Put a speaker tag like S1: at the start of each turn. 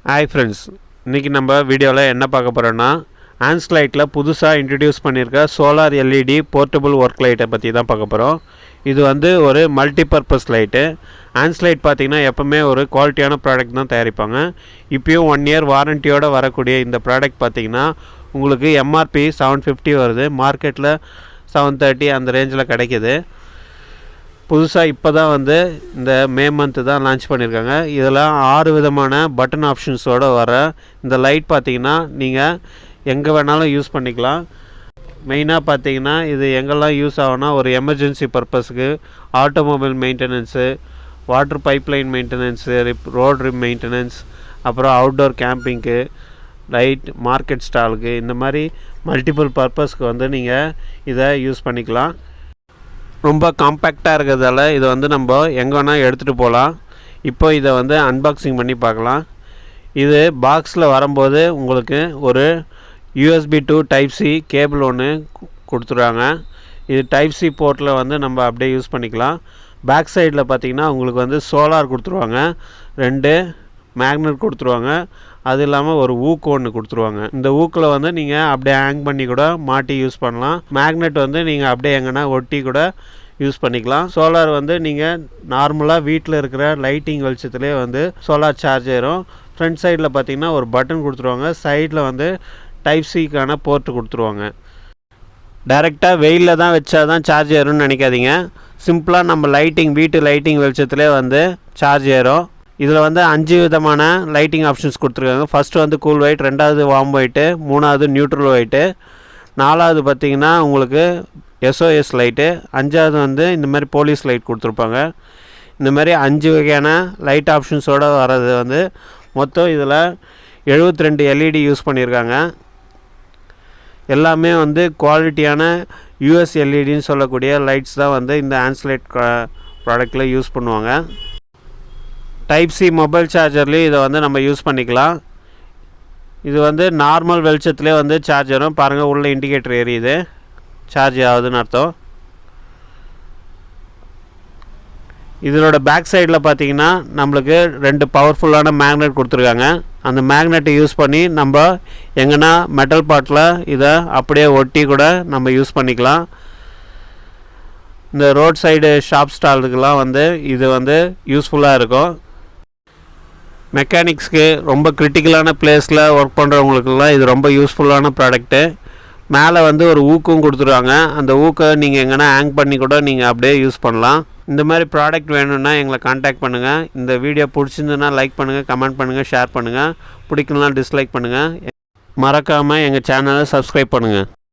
S1: Hi friends, இன்றைக்கி நம்ம வீடியோவில் என்ன பார்க்க போகிறோன்னா ஆன்ஸ்லைட்டில் புதுசாக இன்ட்ரடியூஸ் பண்ணியிருக்க சோலார் எல்இடி போர்ட்டபிள் ஒர்க் லைட்டை பற்றி தான் பார்க்க போகிறோம். இது வந்து ஒரு மல்டிபர்பஸ் லைட்டு. ஆன்ஸ்லைட் பார்த்திங்கன்னா எப்போவுமே ஒரு குவாலிட்டியான ப்ராடக்ட் தான் தயாரிப்பாங்க. இப்போயும் 1 year வாரண்டியோடு வரக்கூடிய இந்த ப்ராடக்ட் பார்த்திங்கன்னா உங்களுக்கு எம்ஆர்பி 750 வருது, மார்க்கெட்டில் 730 அந்த ரேஞ்சில் கிடைக்கிது. புதுசாக இப்போ தான் வந்து இந்த மே மந்த்து தான் லான்ச் பண்ணியிருக்காங்க. இதில் 6 விதமான பட்டன் ஆப்ஷன்ஸோடு வர இந்த லைட் பார்த்திங்கன்னா நீங்கள் எங்கே வேணாலும் யூஸ் பண்ணிக்கலாம். மெயினாக பார்த்திங்கன்னா இது எங்கெல்லாம் யூஸ் ஆகும்னா ஒரு எமர்ஜென்சி பர்பஸுக்கு, automobile maintenance, water pipeline maintenance, road maintenance, அப்புறம் அவுட்டோர் கேம்பிங்க்கு, லைட் மார்க்கெட் ஸ்டாலுக்கு, இந்த மாதிரி மல்டிபிள் பர்பஸ்க்கு வந்து நீங்கள் இதை யூஸ் பண்ணிக்கலாம். ரொம்ப காம்பேக்டாக இருக்கிறதால இதை வந்து நம்ம எங்கே வேணால் எடுத்துகிட்டு போகலாம். இப்போ இதை வந்து அன்பாக்சிங் பண்ணி பார்க்கலாம். இது பாக்ஸில் வரும்போது உங்களுக்கு ஒரு USB to Type-C கேபிள் ஒன்று கொடுத்துருவாங்க. இது Type-C போர்ட்டில் வந்து நம்ம அப்படியே யூஸ் பண்ணிக்கலாம். பேக் சைடில் பார்த்திங்கன்னா உங்களுக்கு வந்து சோலார் கொடுத்துருவாங்க, 2 மேக்னெட் கொடுத்துருவாங்க, அது இல்லாமல் ஒரு ஊக்கு ஒன்று கொடுத்துருவாங்க. இந்த ஊக்கில் வந்து நீங்கள் அப்படியே ஹேங் பண்ணி கூட மாட்டி யூஸ் பண்ணலாம். மேக்னெட் வந்து நீங்கள் அப்படியே எங்கன்னா ஒட்டி கூட யூஸ் பண்ணிக்கலாம். சோலார் வந்து நீங்கள் நார்மலாக வீட்டில் இருக்கிற லைட்டிங் வெளிச்சத்துலேயே வந்து சோலார் சார்ஜ் ஆயிரும். ஃப்ரண்ட் சைடில் பார்த்திங்கன்னா ஒரு பட்டன் கொடுத்துருவாங்க, சைடில் வந்து Type-Cக்கான போர்ட்டு கொடுத்துருவாங்க. டைரெக்டாக வெயிலில் தான் வச்சா தான் சார்ஜ் ஏறும்னு நினைக்காதீங்க. சிம்பிளாக நம்ம வீட்டு லைட்டிங் வெளிச்சத்துலேயே வந்து சார்ஜ் ஏறும். இதில் வந்து 5 விதமான லைட்டிங் ஆப்ஷன்ஸ் கொடுத்துருக்காங்க. ஃபஸ்ட்டு வந்து கூல் ஒயிட், 2வது வார்ம் ஒயிட்டு, 3வது நியூட்ரல் ஒயிட்டு, 4வது பார்த்திங்கன்னா உங்களுக்கு SOS லைட்டு, 5வது வந்து இந்த மாதிரி போலீஸ் லைட் கொடுத்துருப்பாங்க. இந்த மாதிரி 5 வகையான லைட் ஆப்ஷன்ஸோடு வர்றது வந்து மொத்தம் இதில் 72 LED யூஸ் பண்ணியிருக்காங்க. எல்லாமே வந்து குவாலிட்டியான US LEDன்னு சொல்லக்கூடிய லைட்ஸ் தான் வந்து இந்த ஆன்ஸ்லைட் ப்ராடக்டில் யூஸ் பண்ணுவாங்க. Type-C மொபைல் சார்ஜர்லேயும் இதை வந்து நம்ம யூஸ் பண்ணிக்கலாம். இது வந்து நார்மல் வெளிச்சத்துலேயே வந்து சார்ஜ் வரும். பாருங்கள், உள்ள இண்டிகேட்டர் எரியுது, சார்ஜ் ஆகுதுன்னு அர்த்தம். இதனோட பேக் சைடில் பார்த்திங்கன்னா நம்மளுக்கு 2 பவர்ஃபுல்லான மேக்னெட் கொடுத்துருக்காங்க. அந்த மேக்னெட்டை யூஸ் பண்ணி நம்ம எங்கன்னா மெட்டல் பாட்டில் இதை அப்படியே ஒட்டி கூட நம்ம யூஸ் பண்ணிக்கலாம். இந்த ரோட் சைடு ஷாப் ஸ்டாலுக்கெலாம் வந்து இது வந்து யூஸ்ஃபுல்லாக இருக்கும். மெக்கானிக்ஸ்க்கு ரொம்ப கிரிட்டிக்கலான பிளேஸில் ஒர்க் பண்ணுறவங்களுக்கெல்லாம் இது ரொம்ப யூஸ்ஃபுல்லான ப்ராடக்ட்டு. மேலே வந்து ஒரு ஊக்கும் கொடுத்துருவாங்க. அந்த ஊக்கை நீங்கள் எங்கன்னா ஹேங் பண்ணி கூட நீங்கள் அப்படியே யூஸ் பண்ணலாம். இந்த மாதிரி ப்ராடக்ட் வேணும்னா எங்களை காண்டாக்ட் பண்ணுங்கள். இந்த வீடியோ பிடிச்சிருந்துன்னா லைக் பண்ணுங்கள், கமெண்ட் பண்ணுங்கள், ஷேர் பண்ணுங்கள். பிடிக்கலனா டிஸ்லைக் பண்ணுங்கள். மறக்காமல் எங்கள் சேனலை சப்ஸ்கிரைப் பண்ணுங்கள்.